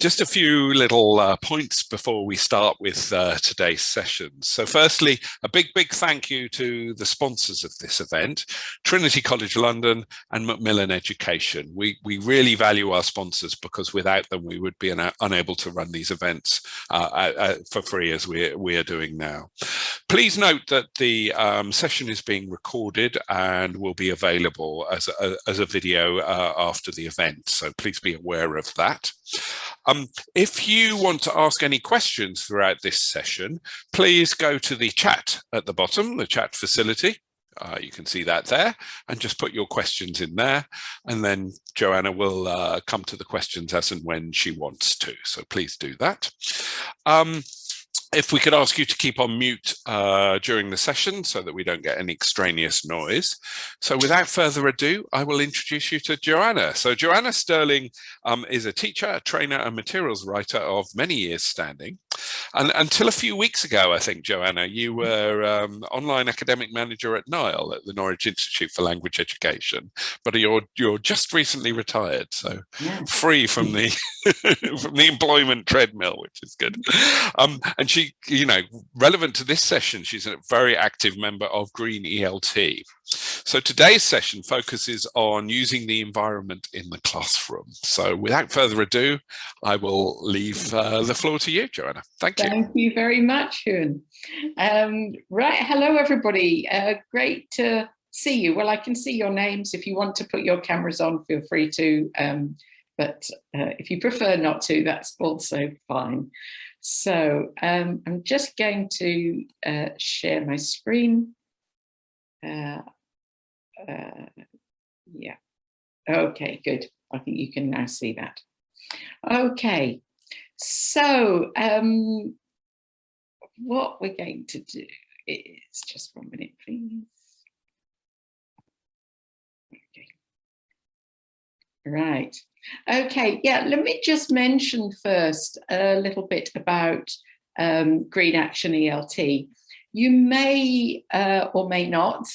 Just a few little points before we start with today's session. So firstly, a big thank you to the sponsors of this event, Trinity College London and Macmillan Education. We really value our sponsors because without them we would be unable to run these events for free as we are doing now. Please note that the session is being recorded and will be available as a video after the event, so please be aware of that. If you want to ask any questions throughout this session, please go to the chat at the bottom, the chat facility. You can see that there, and just put your questions in there, and then Johanna will come to the questions as and when she wants to, so please do that. If we could ask you to keep on mute during the session so that we don't get any extraneous noise. So without further ado, I will introduce you to Johanna. So Johanna Stirling is a teacher, a trainer and materials writer of many years standing. And until a few weeks ago, I think, Johanna, you were online academic manager at NILE at the Norwich Institute for Language Education, but you're just recently retired, so free from the from the employment treadmill, which is good. And she, relevant to this session, she's a very active member of Green ELT. So today's session focuses on using the environment in the classroom. So without further ado, I will leave the floor to you, Johanna. Thank you. Thank you very much, Ewan. Right, hello everybody. Great to see you. Well, I can see your names. If you want to put your cameras on, feel free to. But if you prefer not to, that's also fine. So I'm just going to share my screen. Yeah, okay, good. I think you can now see that. Okay, so what we're going to do is, just 1 minute, please. Okay. Right. Okay, yeah, let me just mention first a little bit about Green Action ELT. You may or may not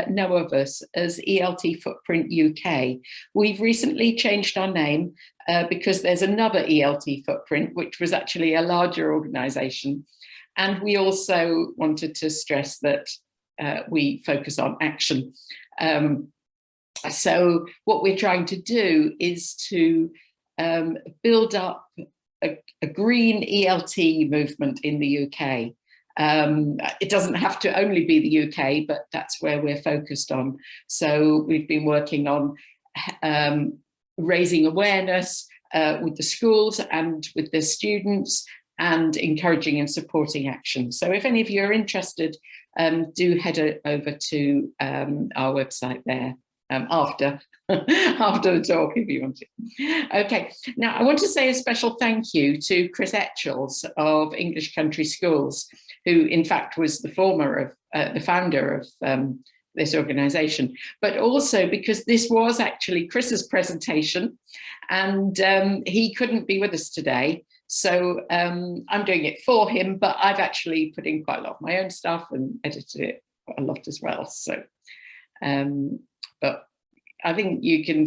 know of us as ELT Footprint UK. We've recently changed our name because there's another ELT Footprint, which was actually a larger organisation. And we also wanted to stress that we focus on action. So what we're trying to do is to build up a green ELT movement in the UK. It doesn't have to only be the UK, but that's where we're focused on. So we've been working on raising awareness with the schools and with the students, and encouraging and supporting action. So if any of you are interested, do head over to our website there after the talk, if you want to. Okay, now I want to say a special thank you to Chris Etchells of English Country Schools, who in fact was the founder of this organisation, but also because this was actually Chris's presentation, and he couldn't be with us today. So I'm doing it for him, but I've actually put in quite a lot of my own stuff and edited it quite a lot as well. So, but I think you can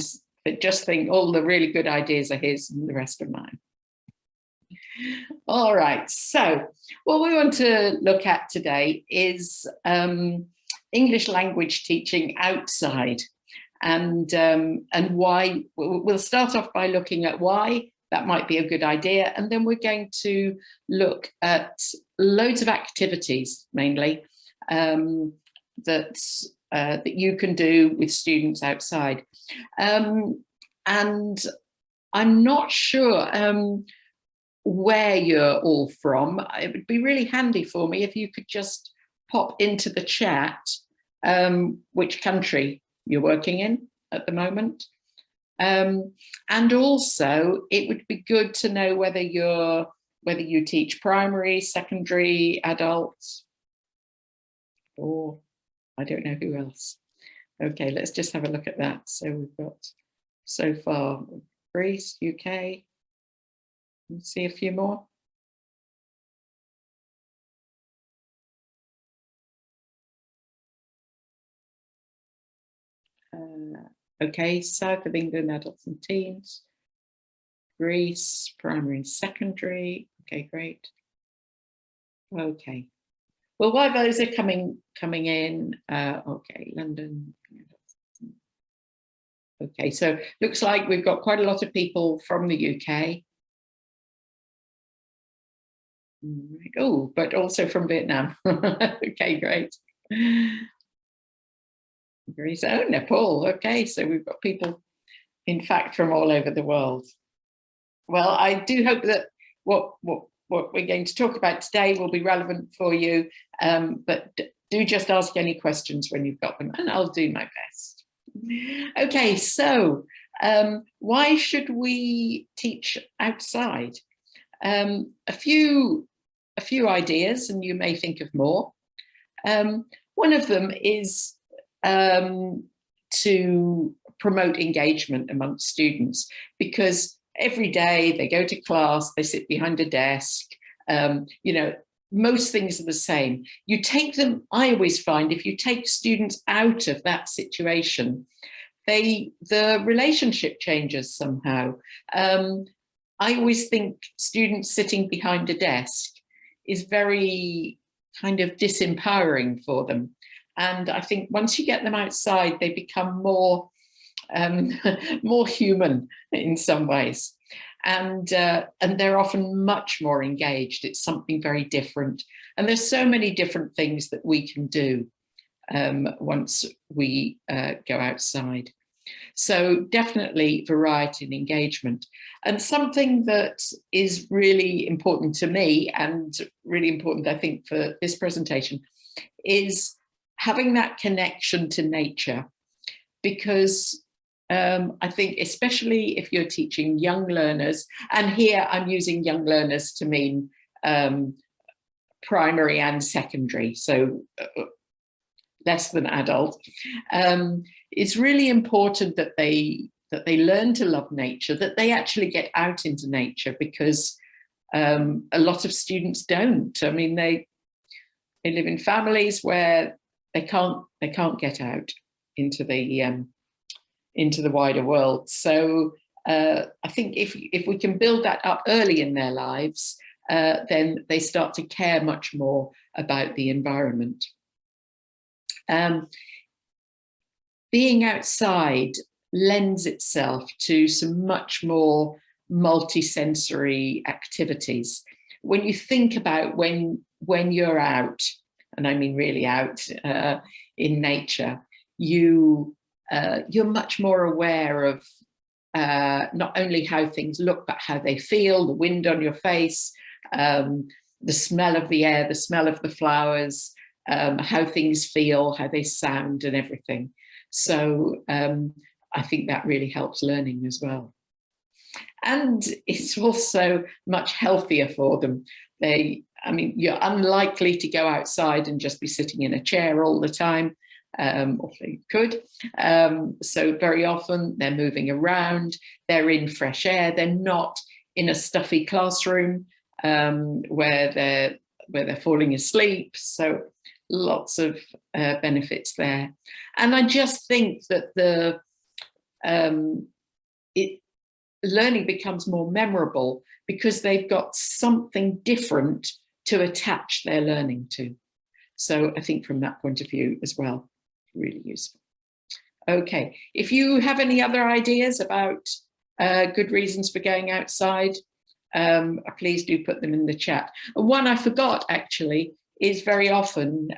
just think all the really good ideas are his and the rest are mine. All right, so what we want to look at today is English language teaching outside, and why. We'll start off by looking at why that might be a good idea, and then we're going to look at loads of activities, mainly, that you can do with students outside. And I'm not sure where you're all from. It would be really handy for me if you could just pop into the chat which country you're working in at the moment. And also it would be good to know whether you teach primary, secondary, adults, or I don't know who else. Okay, let's just have a look at that. So we've got so far Greece, UK. Let's see a few more. Okay, south of England, adults and teens. Greece, primary and secondary. Okay, great. Okay. Well, while those are coming in, okay, London. Okay, so looks like we've got quite a lot of people from the UK. Oh, but also from Vietnam. Okay, great. Greece, oh, Nepal. Okay, so we've got people, in fact, from all over the world. Well, I do hope that what we're going to talk about today will be relevant for you, but do just ask any questions when you've got them, and I'll do my best. Okay, so why should we teach outside? A few ideas, and you may think of more. One of them is to promote engagement amongst students, because every day they go to class, they sit behind a desk, you know, most things are the same. You take them, I always find, if you take students out of that situation, the relationship changes somehow. I always think students sitting behind a desk is very kind of disempowering for them. And I think once you get them outside, they become more more human in some ways, and they're often much more engaged. It's something very different, and there's so many different things that we can do once we go outside. So definitely variety and engagement. And something that is really important to me, and really important, I think, for this presentation, is having that connection to nature. Because I think, especially if you're teaching young learners, and here I'm using young learners to mean primary and secondary, so less than adult, it's really important that they learn to love nature, that they actually get out into nature, because a lot of students don't. I mean, they live in families where they can't get out into the wider world. So I think if we can build that up early in their lives, then they start to care much more about the environment. Being outside lends itself to some much more multi-sensory activities. When you think about when you're out, and I mean really out in nature, you're much more aware of not only how things look, but how they feel, the wind on your face, the smell of the air, the smell of the flowers, how things feel, how they sound, and everything. So I think that really helps learning as well. And it's also much healthier for them. I mean, you're unlikely to go outside and just be sitting in a chair all the time, or they could. So very often they're moving around, they're in fresh air, they're not in a stuffy classroom where they're falling asleep. So lots of benefits there. And I just think that learning becomes more memorable because they've got something different to attach their learning to. So I think from that point of view as well, really useful. Okay, if you have any other ideas about good reasons for going outside, please do put them in the chat. And one I forgot actually is very often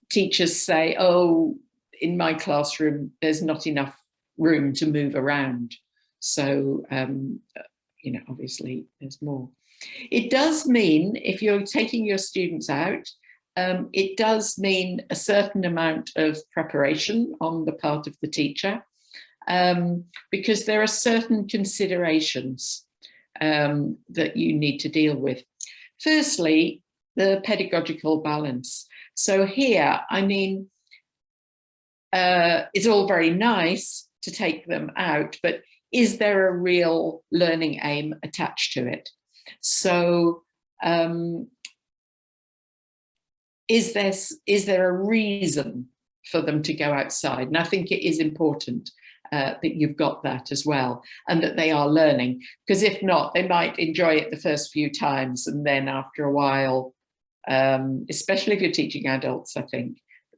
teachers say, oh, in my classroom, there's not enough room to move around. So, you know, obviously there's more. It does mean, if you're taking your students out, it does mean a certain amount of preparation on the part of the teacher, because there are certain considerations that you need to deal with. Firstly, the pedagogical balance. So here, I mean, it's all very nice to take them out, but is there a real learning aim attached to it? So is there a reason for them to go outside? And I think it is important. that you've got that as well, and that they are learning. Because if not, they might enjoy it the first few times, and then after a while, especially if you're teaching adults, I think,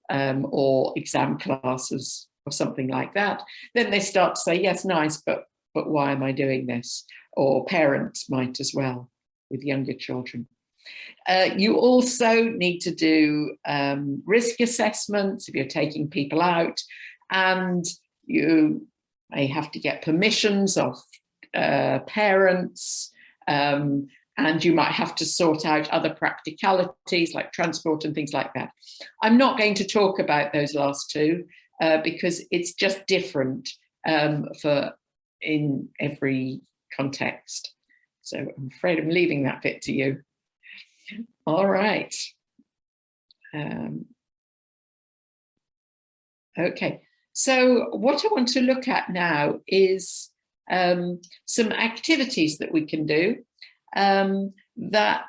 or exam classes or something like that, then they start to say, yes, nice, but why am I doing this? Or parents might as well with younger children. You also need to do risk assessments if you're taking people out, and you may have to get permissions of parents, and you might have to sort out other practicalities like transport and things like that. I'm not going to talk about those last two because it's just different in every context. So I'm afraid I'm leaving that bit to you. All right. Okay, so what I want to look at now is some activities that we can do that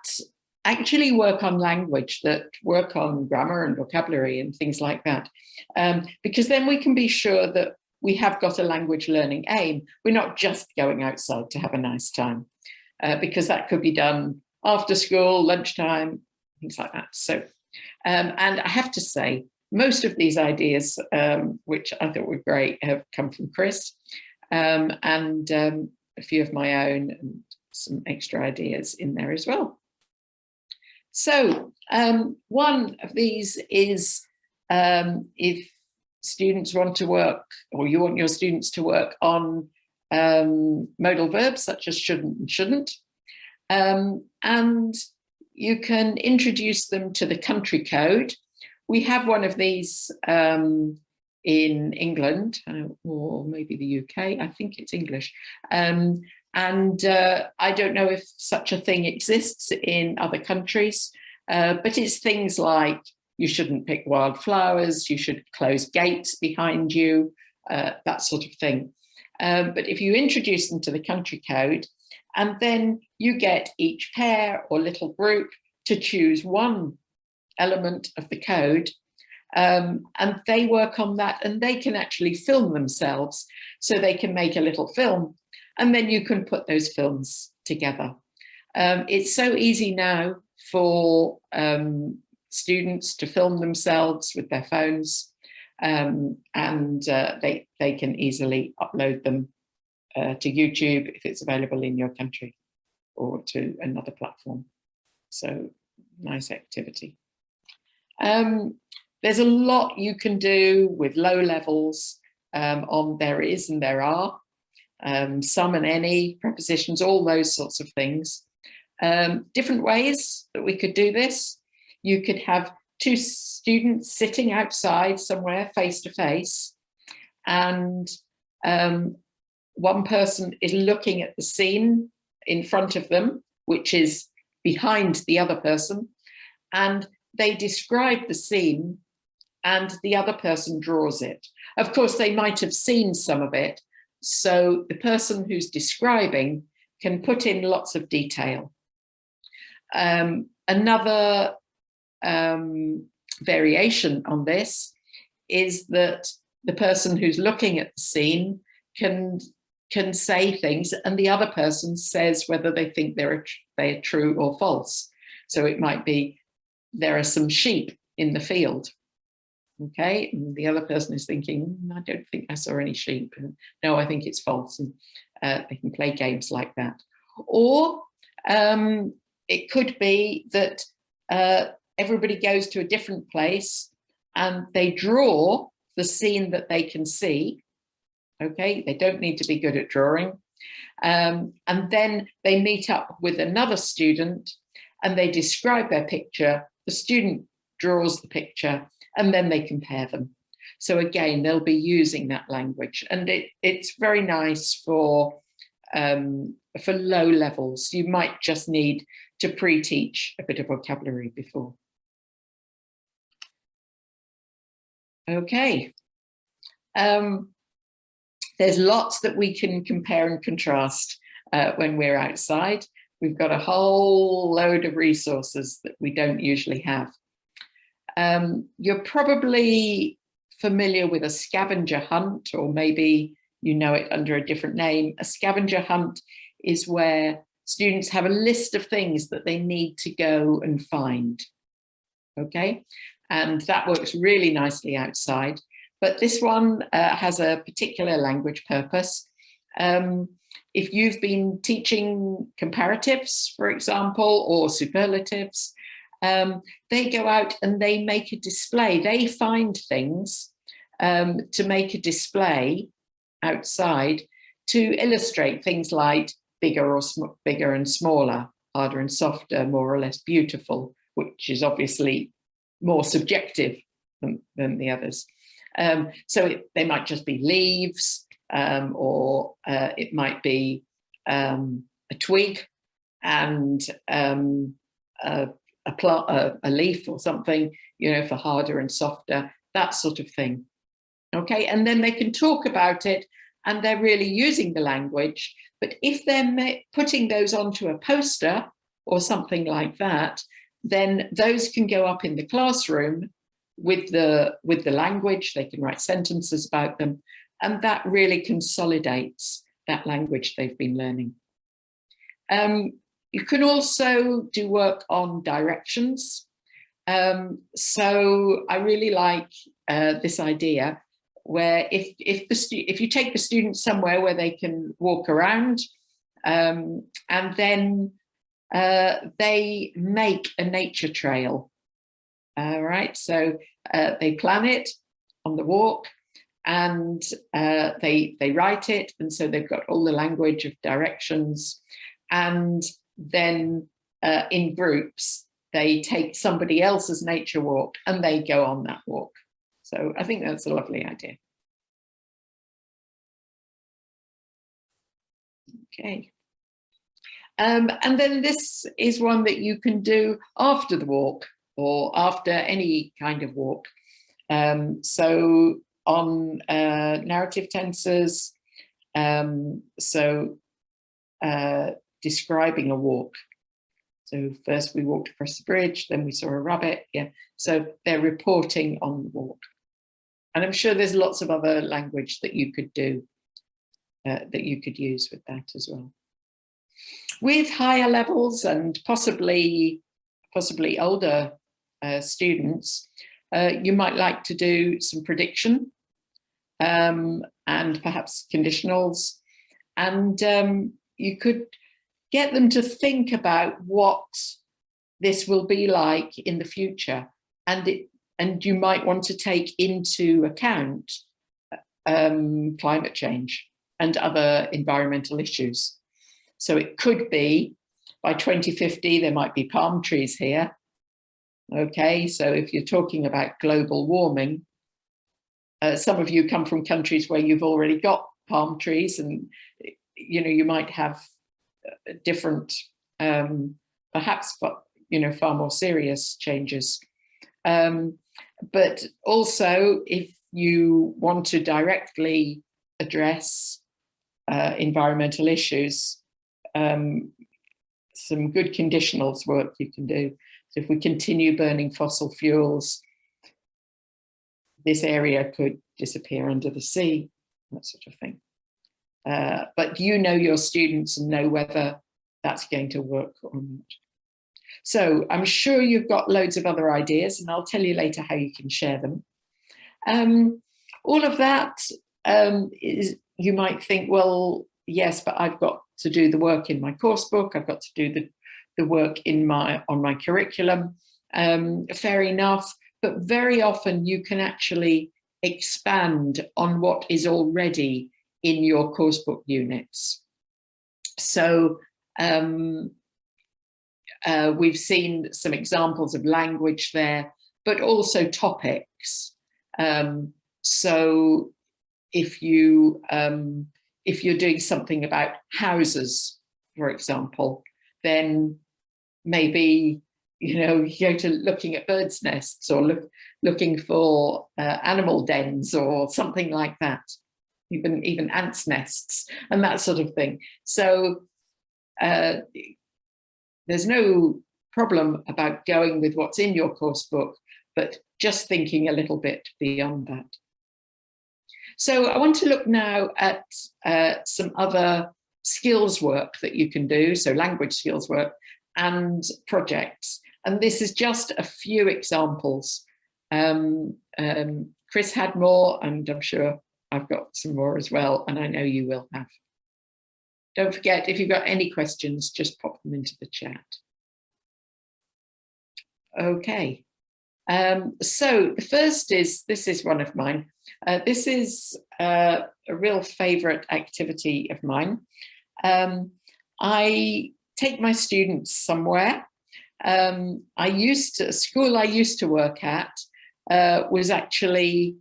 actually work on language, that work on grammar and vocabulary and things like that. Because then we can be sure that we have got a language learning aim. We're not just going outside to have a nice time, because that could be done after school, lunchtime, things like that. So, and I have to say, most of these ideas, which I thought were great, have come from Chris, and a few of my own, and some extra ideas in there as well. So one of these is if students want to work, or you want your students to work on modal verbs such as shouldn't and shouldn't, and you can introduce them to the country code. We have one of these in England, or maybe the UK, I think it's English. And I don't know if such a thing exists in other countries, but it's things like you shouldn't pick wildflowers, you should close gates behind you, that sort of thing. But if you introduce them to the country code, and then you get each pair or little group to choose one element of the code, and they work on that, and they can actually film themselves, so they can make a little film, and then you can put those films together. It's so easy now for students to film themselves with their phones, and they can easily upload them to YouTube if it's available in your country, or to another platform. So nice activity. There's a lot you can do with low levels on there is and there are, some and any, prepositions, all those sorts of things. Different ways that we could do this. You could have two students sitting outside somewhere face to face, and one person is looking at the scene in front of them, which is behind the other person, and they describe the scene and the other person draws it. Of course, they might have seen some of it, so the person who's describing can put in lots of detail. Another variation on this is that the person who's looking at the scene can say things, and the other person says whether they think they're true or false. So it might be, there are some sheep in the field. Okay, and the other person is thinking, I don't think I saw any sheep. And, no, I think it's false. And they can play games like that. Or it could be that everybody goes to a different place and they draw the scene that they can see. Okay, they don't need to be good at drawing. And then they meet up with another student and they describe their picture. The student draws the picture, and then they compare them. So again, they'll be using that language, and it's very nice for low levels. You might just need to pre-teach a bit of vocabulary before. Okay. There's lots that we can compare and contrast when we're outside. We've got a whole load of resources that we don't usually have. You're probably familiar with a scavenger hunt, or maybe you know it under a different name. A scavenger hunt is where students have a list of things that they need to go and find. Okay, and that works really nicely outside. But this one has a particular language purpose. If you've been teaching comparatives, for example, or superlatives, they go out and they make a display. They find things to make a display outside to illustrate things like bigger and smaller, harder and softer, more or less beautiful, which is obviously more subjective than the others. So they might just be leaves, or it might be a twig and a leaf or something, you know, for harder and softer, that sort of thing. Okay, and then they can talk about it and they're really using the language. But if they're putting those onto a poster or something like that, then those can go up in the classroom with the language. They can write sentences about them, and that really consolidates that language they've been learning. You can also do work on directions. So I really like this idea where if you take the students somewhere where they can walk around, and then they make a nature trail. Right, so they plan it on the walk, and they write it, and so they've got all the language of directions, and then in groups they take somebody else's nature walk and they go on that walk. So I think that's a lovely idea. Okay. And then this is one that you can do after the walk or after any kind of walk. So on narrative tenses, describing a walk. So first we walked across the bridge, then we saw a rabbit. Yeah, so they're reporting on the walk. And I'm sure there's lots of other language that you could do, that you could use with that as well. With higher levels and possibly older students, you might like to do some prediction and perhaps conditionals, and you could get them to think about what this will be like in the future, and you might want to take into account climate change and other environmental issues. So it could be by 2050 there might be palm trees here. Okay, so if you're talking about global warming, some of you come from countries where you've already got palm trees, and you know you might have different, perhaps far more serious changes. But also, if you want to directly address environmental issues, some good conditionals work you can do. So if we continue burning fossil fuels, this area could disappear under the sea, that sort of thing. But you know your students and know whether that's going to work or not. So I'm sure you've got loads of other ideas, and I'll tell you later how you can share them. All of that is, you might think, well, yes, but I've got to do the work in my course book. I've got to do the work on my curriculum. Fair enough, but very often you can actually expand on what is already in your course book units. So we've seen some examples of language there, but also topics. So if you're doing something about houses, for example, then maybe you go to looking at birds' nests or looking for animal dens or something like that, even ants' nests and that sort of thing. So there's no problem about going with what's in your course book, but just thinking a little bit beyond that. So I want to look now at some other skills work that you can do, so language skills work and projects. And this is just a few examples. Chris had more, and I'm sure I've got some more as well, and I know you will have. Don't forget, if you've got any questions, just pop them into the chat. Okay. So the first is, this is one of mine. This is a real favourite activity of mine. I take my students somewhere. A school I used to work at was actually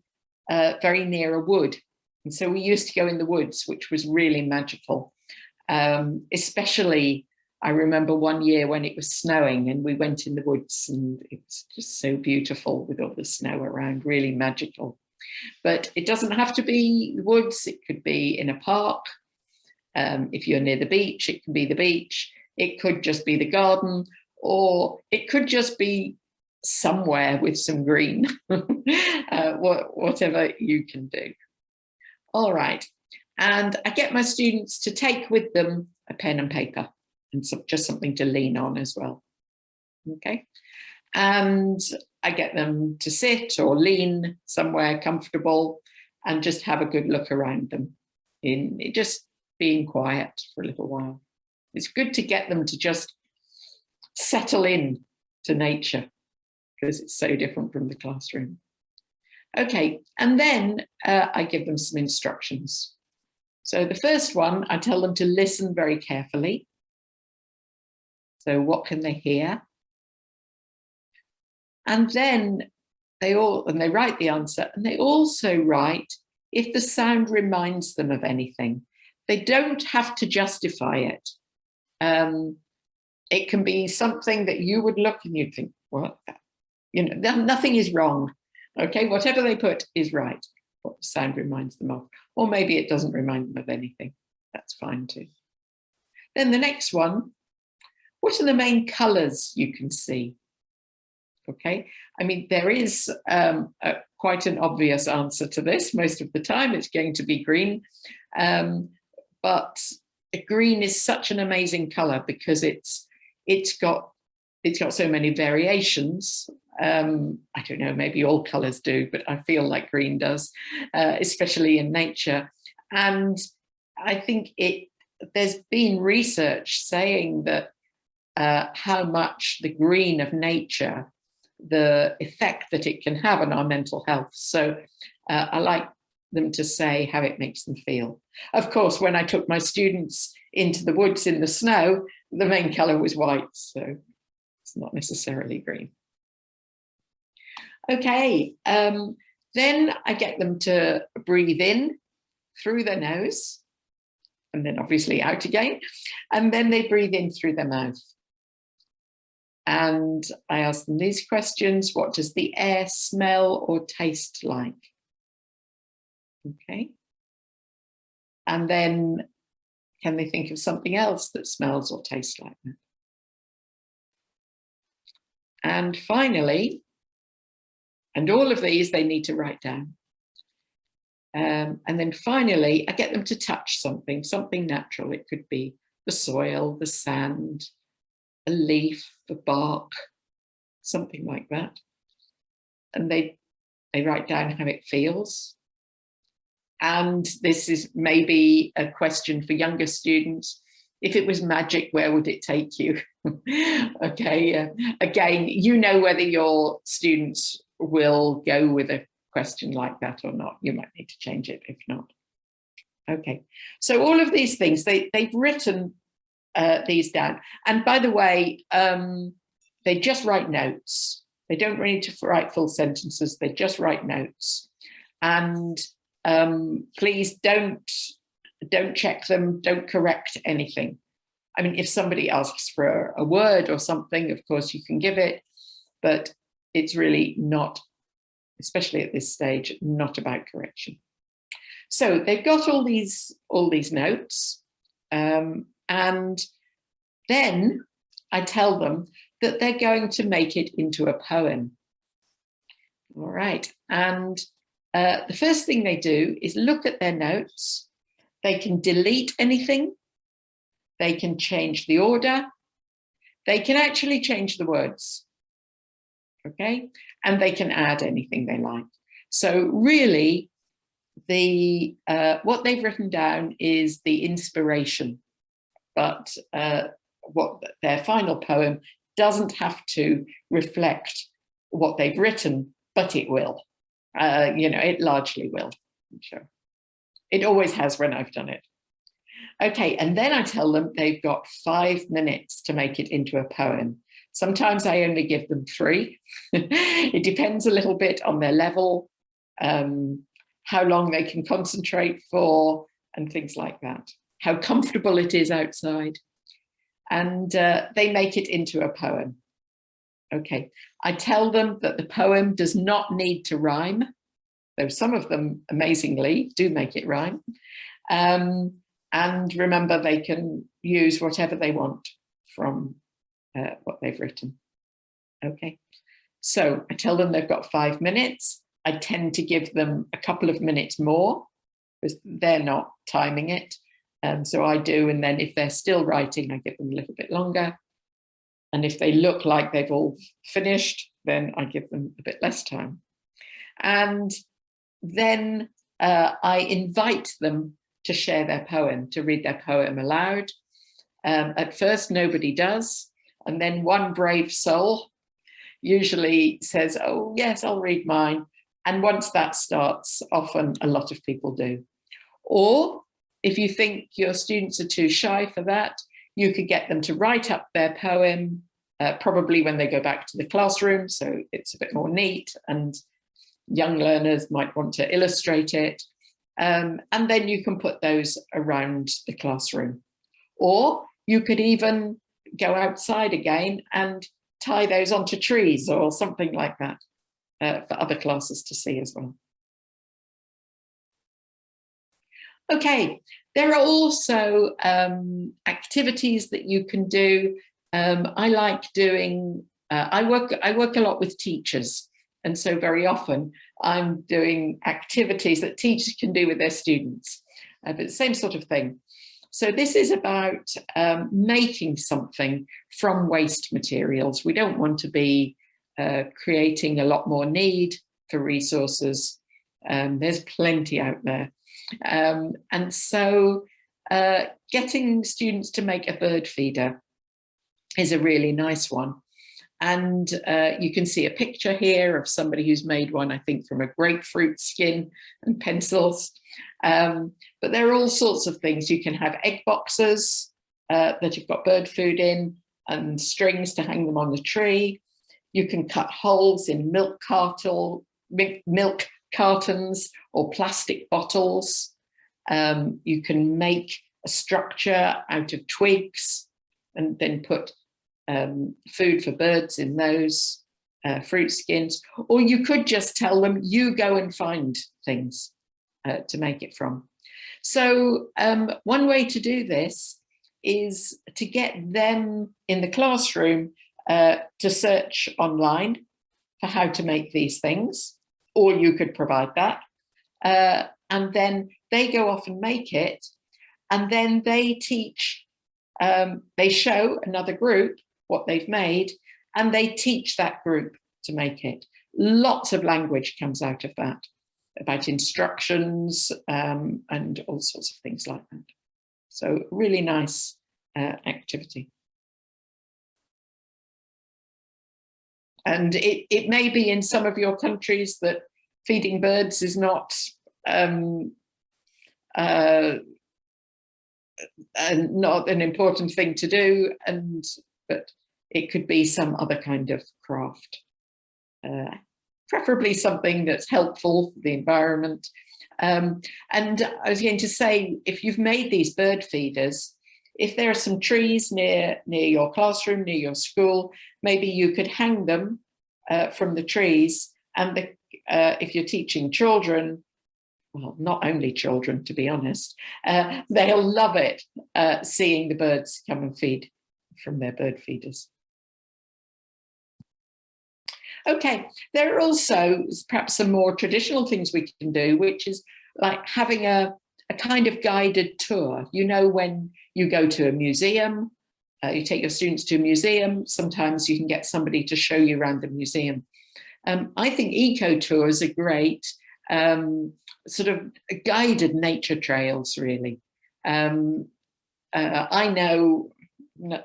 very near a wood. And so we used to go in the woods, which was really magical. Especially, I remember one year when it was snowing and we went in the woods, and it was just so beautiful with all the snow around, really magical. But it doesn't have to be woods, it could be in a park. If you're near the beach, it can be the beach. It could just be the garden, or it could just be somewhere with some green, whatever you can do. All right. And I get my students to take with them a pen and paper and just something to lean on as well. Okay. And I get them to sit or lean somewhere comfortable and just have a good look around them, in just being quiet for a little while. It's good to get them to just settle in to nature, because it's so different from the classroom. Okay, and then I give them some instructions. So the first one, I tell them to listen very carefully. So what can they hear? And then they write the answer, and they also write if the sound reminds them of anything. They don't have to justify it. It can be something that you would look and you'd think, what? You know, nothing is wrong. Okay, whatever they put is right, what the sound reminds them of. Or maybe it doesn't remind them of anything. That's fine too. Then the next one, what are the main colours you can see? Okay, I mean, there is quite an obvious answer to this. Most of the time it's going to be green, but green is such an amazing colour because it's got so many variations. I don't know, maybe all colours do, but I feel like green does, especially in nature. And I think there's been research saying that how much the green of nature, the effect that it can have on our mental health. So I like them to say how it makes them feel. Of course, when I took my students into the woods in the snow, the main colour was white, so it's not necessarily green. Okay, then I get them to breathe in through their nose, and then obviously out again, and then they breathe in through their mouth. And I ask them these questions: what does the air smell or taste like? Okay. And then can they think of something else that smells or tastes like that? And finally, and all of these they need to write down. And then finally, I get them to touch something natural. It could be the soil, the sand, a leaf, the bark, something like that. And they write down how it feels. And this is maybe a question for younger students. If it was magic, where would it take you? Okay, again, you know whether your students will go with a question like that or not. You might need to change it if not. Okay, so all of these things, they've written these down. And by the way, they just write notes. They don't need to write full sentences, they just write notes. And please don't check them, don't correct anything. I mean, if somebody asks for a word or something, of course you can give it, but it's really not, especially at this stage, not about correction. So they've got all these notes, and then I tell them that they're going to make it into a poem. All right, and The first thing they do is look at their notes. They can delete anything. They can change the order. They can actually change the words. Okay, and they can add anything they like. So really, what they've written down is the inspiration, but what their final poem doesn't have to reflect what they've written, but it will. It largely will. I'm sure. It always has when I've done it. Okay, and then I tell them they've got 5 minutes to make it into a poem. Sometimes I only give them 3. It depends a little bit on their level, how long they can concentrate for, and things like that. How comfortable it is outside. And they make it into a poem. Okay, I tell them that the poem does not need to rhyme, though some of them, amazingly, do make it rhyme. And remember, they can use whatever they want from what they've written. Okay, so I tell them they've got 5 minutes. I tend to give them a couple of minutes more because they're not timing it. So I do, and then if they're still writing, I give them a little bit longer. And if they look like they've all finished, then I give them a bit less time. And then I invite them to share their poem, to read their poem aloud. At first, nobody does. And then one brave soul usually says, oh, yes, I'll read mine. And once that starts, often a lot of people do. Or if you think your students are too shy for that, you could get them to write up their poem, probably when they go back to the classroom, so it's a bit more neat, and young learners might want to illustrate it. And then you can put those around the classroom. Or you could even go outside again and tie those onto trees or something like that for other classes to see as well. Okay, there are also activities that you can do. I like doing, I work a lot with teachers, and so very often I'm doing activities that teachers can do with their students, but the same sort of thing. So this is about making something from waste materials. We don't want to be creating a lot more need for resources. There's plenty out there. And so getting students to make a bird feeder is a really nice one. And you can see a picture here of somebody who's made one, I think, from a grapefruit skin and pencils. But there are all sorts of things. You can have egg boxes that you've got bird food in and strings to hang them on the tree. You can cut holes in milk cartons or plastic bottles. You can make a structure out of twigs and then put food for birds in those fruit skins. Or you could just tell them, you go and find things to make it from. So one way to do this is to get them in the classroom to search online for how to make these things, or you could provide that. And then they go off and make it, and then they teach, they show another group what they've made, and they teach that group to make it. Lots of language comes out of that, about instructions and all sorts of things like that. So really nice activity. And it may be in some of your countries that feeding birds is not not an important thing to do, but it could be some other kind of craft, preferably something that's helpful for the environment. And I was going to say, if you've made these bird feeders, if there are some trees near your classroom, near your school, maybe you could hang them from the trees. And if you're teaching children, well, not only children, to be honest, they'll love it, seeing the birds come and feed from their bird feeders. Okay, there are also perhaps some more traditional things we can do, which is like having a kind of guided tour. You know, when you go to a museum, you take your students to a museum, sometimes you can get somebody to show you around the museum. I think eco tours are great, sort of guided nature trails, really. I know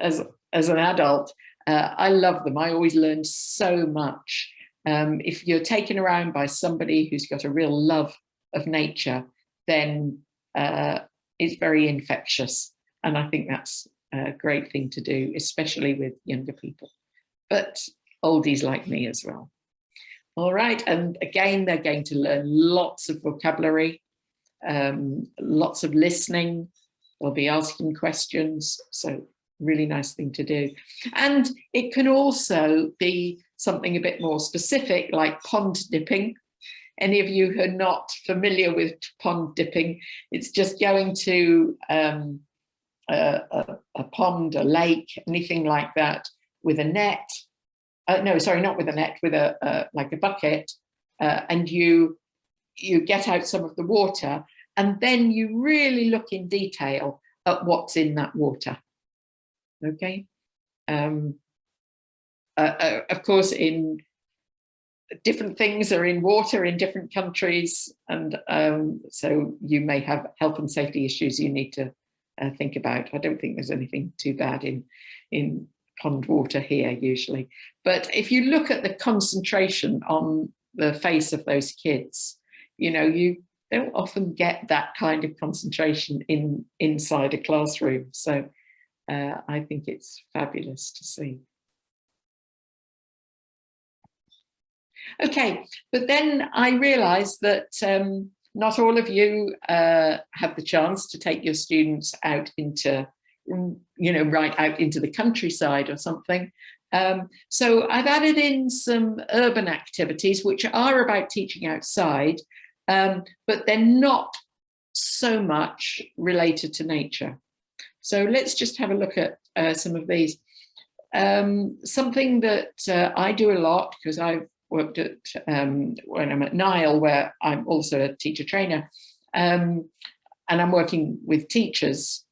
as an adult, I love them. I always learn so much. If you're taken around by somebody who's got a real love of nature, then it's very infectious. And I think that's a great thing to do, especially with younger people, but oldies like me as well. All right, and again, they're going to learn lots of vocabulary, lots of listening. They'll be asking questions, so really nice thing to do. And it can also be something a bit more specific, like pond dipping. Any of you who are not familiar with pond dipping, it's just going to a pond, a lake, anything like that, with a net. No, sorry, not with a net, with like a bucket, and you get out some of the water, and then you really look in detail at what's in that water. Okay. Of course, in different things are in water in different countries, and so you may have health and safety issues you need to think about. I don't think there's anything too bad in pond water here usually, but if you look at the concentration on the face of those kids, you know, you don't often get that kind of concentration inside a classroom. So I think it's fabulous to see. Okay, but then I realized that not all of you have the chance to take your students out into, you know, right out into the countryside or something. So I've added in some urban activities which are about teaching outside, but they're not so much related to nature. So let's just have a look at some of these. Something that I do a lot, because I've worked at, when I'm at Nile, where I'm also a teacher trainer, and I'm working with teachers.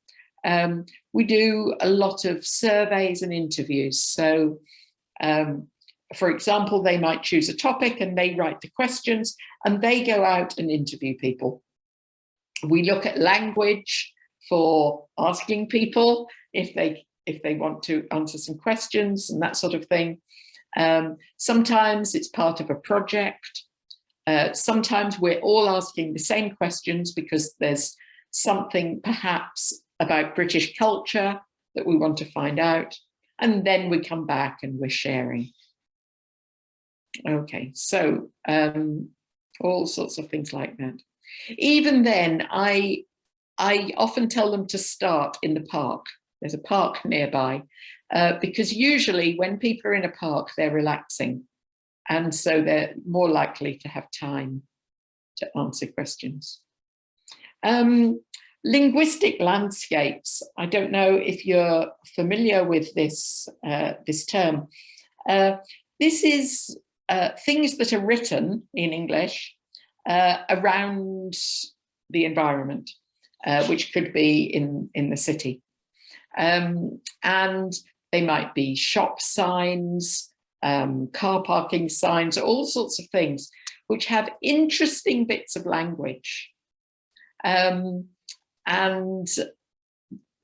We do a lot of surveys and interviews. So, for example, they might choose a topic and they write the questions and they go out and interview people. We look at language for asking people if they want to answer some questions and that sort of thing. Sometimes it's part of a project. Sometimes we're all asking the same questions because there's something perhaps about British culture that we want to find out. And then we come back and we're sharing. Okay, so all sorts of things like that. Even then, I often tell them to start in the park. There's a park nearby, because usually when people are in a park, they're relaxing. And so they're more likely to have time to answer questions. Linguistic landscapes. I don't know if you're familiar with this, this term. This is things that are written in English around the environment, which could be in the city. And they might be shop signs, car parking signs, all sorts of things, which have interesting bits of language. And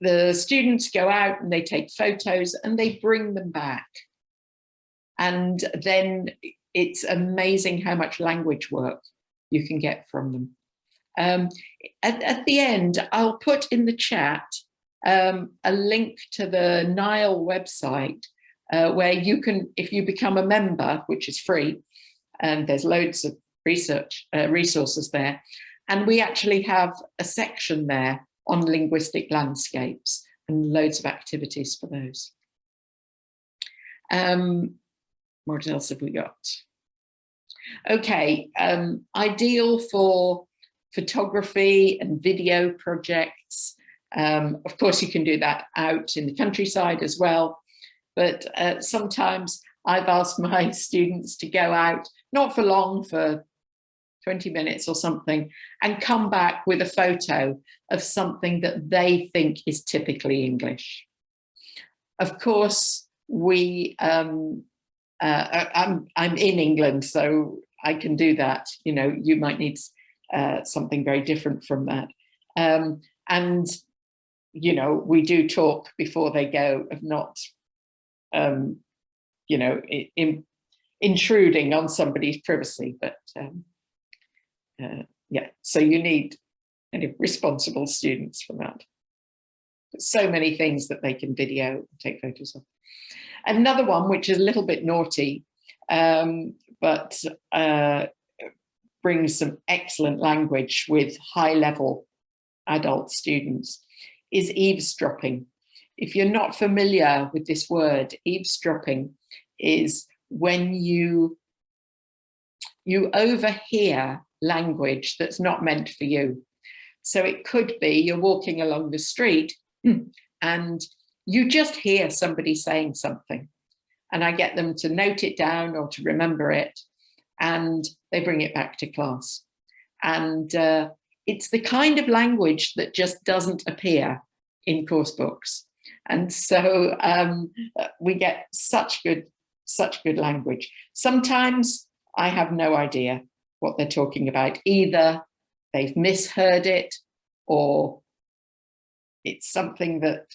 the students go out and they take photos and they bring them back. And then it's amazing how much language work you can get from them. At the end, I'll put in the chat a link to the Nile website where you can, if you become a member, which is free, and there's loads of resources there, and we actually have a section there on linguistic landscapes and loads of activities for those. What else have we got? Okay, ideal for photography and video projects. Of course, you can do that out in the countryside as well, but sometimes I've asked my students to go out, not for long, for 20 minutes or something, and come back with a photo of something that they think is typically English. Of course, I'm in England, so I can do that. You know, you might need something very different from that. And, you know, we do talk before they go of not, you know, intruding on somebody's privacy, but yeah, so you need kind of responsible students for that. So many things that they can video and take photos of. Another one, which is a little bit naughty, but brings some excellent language with high-level adult students, is eavesdropping. If you're not familiar with this word, eavesdropping is when you overhear language that's not meant for you. So it could be you're walking along the street and you just hear somebody saying something, and I get them to note it down or to remember it, and they bring it back to class. And it's the kind of language that just doesn't appear in course books. And so we get such good language. Sometimes I have no idea what they're talking about. Either they've misheard it, or it's something that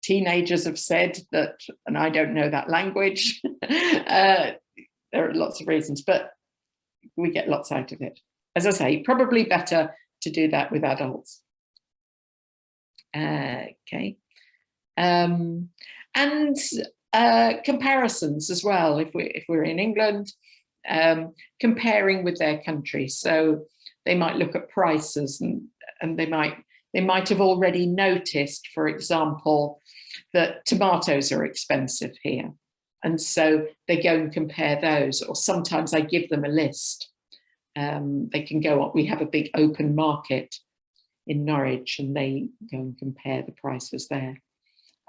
teenagers have said that, and I don't know that language. There are lots of reasons, but we get lots out of it. As I say, probably better to do that with adults. Okay. And comparisons as well. If we're in England, comparing with their country. So they might look at prices, and they might have already noticed, for example, that tomatoes are expensive here. And so they go and compare those, or sometimes I give them a list. They can go on, we have a big open market in Norwich, and they go and compare the prices there.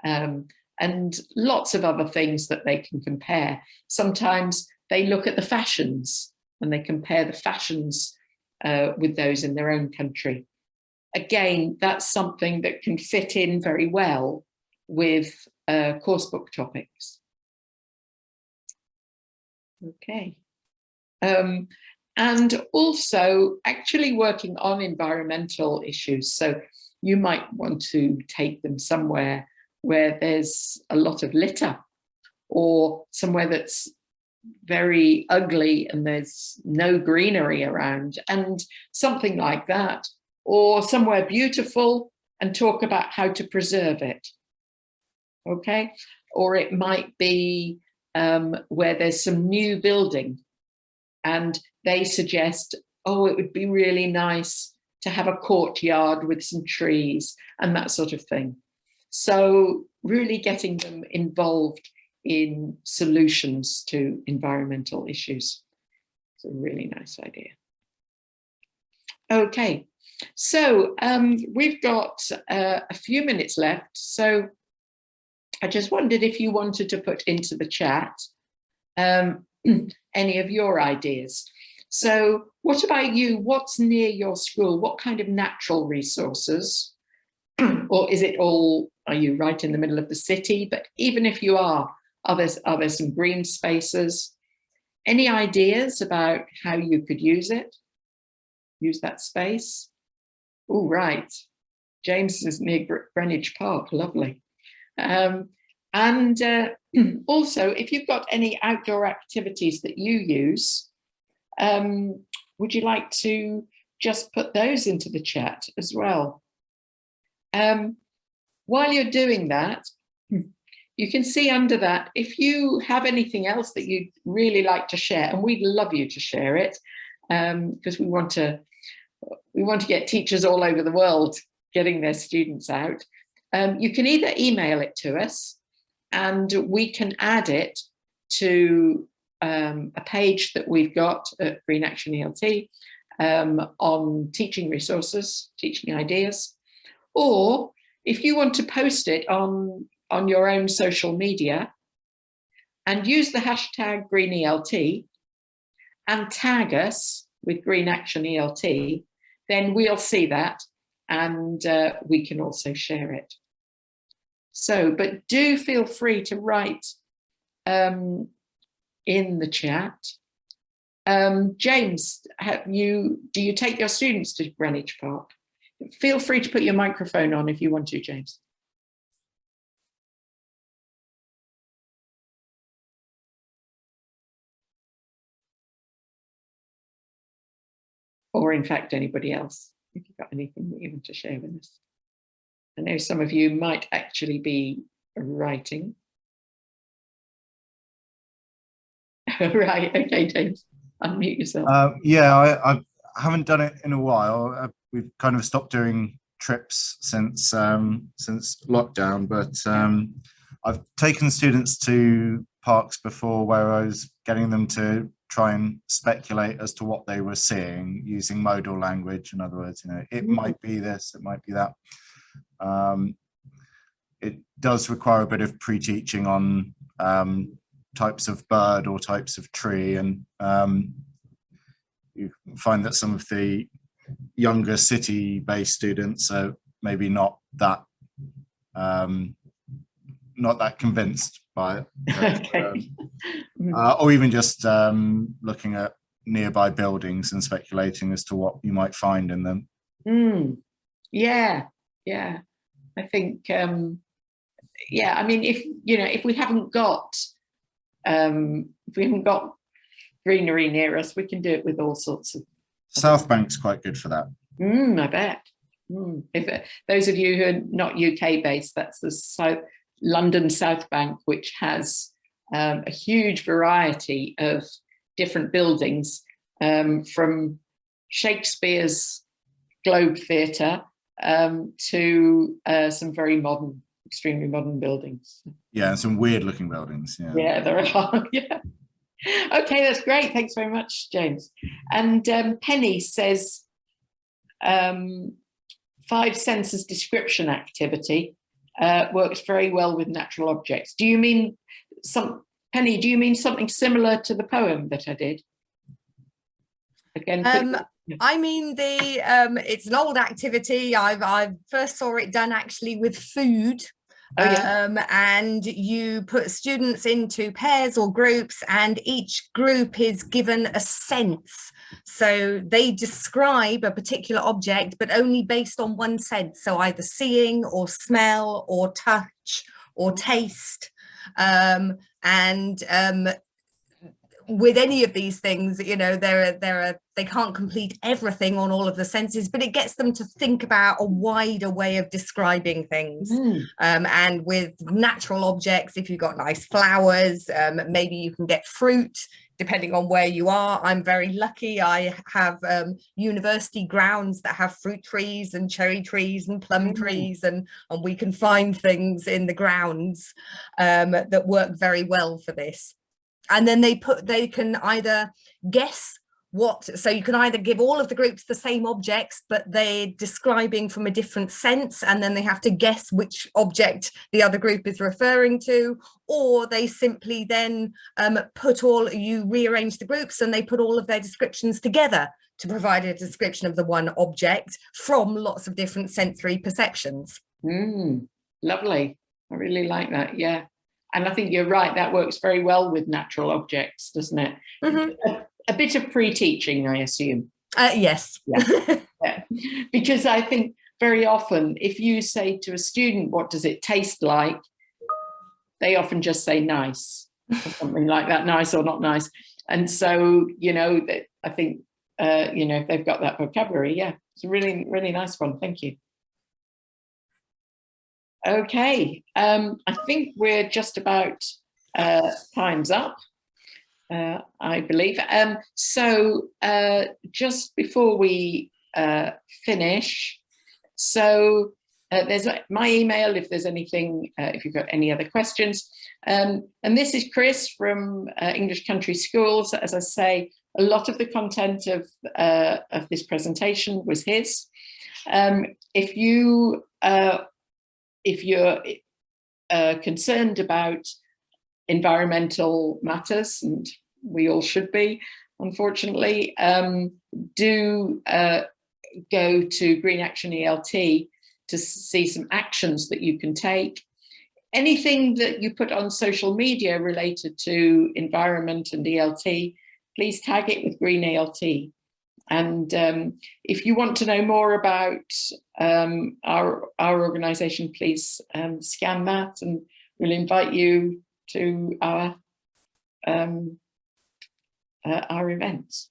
And lots of other things that they can compare. Sometimes they look at the fashions and they compare the fashions with those in their own country. Again, that's something that can fit in very well with course book topics. Okay. And also actually working on environmental issues. So you might want to take them somewhere where there's a lot of litter, or somewhere that's very ugly and there's no greenery around, and something like that, or somewhere beautiful and talk about how to preserve it. Okay. Or it might be where there's some new building and they suggest, oh, it would be really nice to have a courtyard with some trees and that sort of thing. So really getting them involved in solutions to environmental issues. It's a really nice idea. Okay, so we've got a few minutes left. So I just wondered if you wanted to put into the chat any of your ideas. So what about you? What's near your school? What kind of natural resources? Or is it all, are you right in the middle of the city? But even if you are there some green spaces? Any ideas about how you could use it? Use that space? Oh, right. James is near Greenwich Park, lovely. And also, if you've got any outdoor activities that you use, would you like to just put those into the chat as well? While you're doing that, you can see under that, if you have anything else that you'd really like to share, and we'd love you to share it, because we want to get teachers all over the world getting their students out. You can either email it to us, and we can add it to a page that we've got at Green Action ELT on teaching resources, teaching ideas, or if you want to post it on your own social media, and use the hashtag GreenELT and tag us with Green Action ELT, then we'll see that and we can also share it. So, but do feel free to write in the chat. James, do you take your students to Greenwich Park? Feel free to put your microphone on if you want to, James. Or in fact, anybody else, if you've got anything that you want to share with us. I know some of you might actually be writing. Right, okay, James, unmute yourself. Yeah, I haven't done it in a while. We've kind of stopped doing trips since lockdown, but I've taken students to parks before where I was getting them to try and speculate as to what they were seeing using modal language. In other words, you know, it might be this, it might be that. It does require a bit of pre-teaching on types of bird or types of tree, and you find that some of the younger city-based students are maybe not that convinced by it. Okay. Or even just looking at nearby buildings and speculating as to what you might find in them. Yeah, I think yeah, I mean, if we haven't got greenery near us, we can do it with all sorts of. South Bank's quite good for that. I bet. If those of you who are not UK based, that's the London South Bank, which has a huge variety of different buildings, from Shakespeare's Globe Theatre to some very modern, extremely modern buildings. Yeah, and some weird looking buildings. Yeah, there are. Yeah. Okay, that's great. Thanks very much, James. And Penny says 5 senses description activity works very well with natural objects. Do you mean Penny, do you mean something similar to the poem that I did? Again, I mean it's an old activity. I first saw it done actually with food. Oh, yeah. And you put students into pairs or groups, and each group is given a sense. So they describe a particular object, but only based on one sense. So either seeing or smell or touch or taste. With any of these things, you know, they can't complete everything on all of the senses, but it gets them to think about a wider way of describing things. And with natural objects, if you've got nice flowers, maybe you can get fruit, depending on where you are. I'm very lucky. I have university grounds that have fruit trees and cherry trees and plum trees, and we can find things in the grounds that work very well for this. And then they can either guess so you can either give all of the groups the same objects, but they're describing from a different sense, and then they have to guess which object the other group is referring to, or they simply then you rearrange the groups and they put all of their descriptions together to provide a description of the one object from lots of different sensory perceptions. Lovely. I really like that. Yeah. And I think you're right, that works very well with natural objects, doesn't it? A bit of pre-teaching, I assume. Yes. Yeah. Yeah. Because I think very often, if you say to a student, what does it taste like? They often just say nice, or something like that, nice or not nice. And so, you know, I think, you know, if they've got that vocabulary, yeah, it's a really, really nice one. Thank you. Okay, I think we're just about time's up, I believe. So just before we finish, so there's my email if there's anything, if you've got any other questions. And this is Chris from English Country Schools. As I say, a lot of the content of this presentation was his. If you're concerned about environmental matters, and we all should be, unfortunately, do go to Green Action ELT to see some actions that you can take. Anything that you put on social media related to environment and ELT, please tag it with Green ELT. And if you want to know more about our organisation, please scan that, and we'll invite you to our events.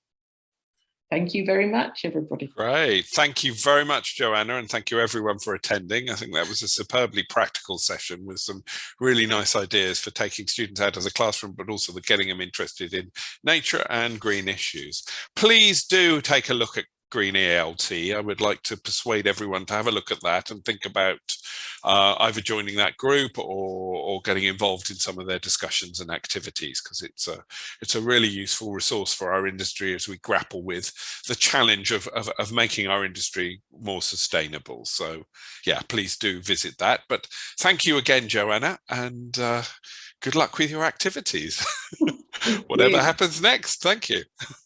Thank you very much, everybody. Great. Thank you very much, Johanna, and thank you everyone for attending. I think that was a superbly practical session with some really nice ideas for taking students out of the classroom, but also the getting them interested in nature and green issues. Please do take a look at Green ELT. I would like to persuade everyone to have a look at that and think about either joining that group or getting involved in some of their discussions and activities, because it's a really useful resource for our industry as we grapple with the challenge of making our industry more sustainable. So yeah, please do visit that. But thank you again, Johanna, and good luck with your activities. Whatever happens next. Thank you.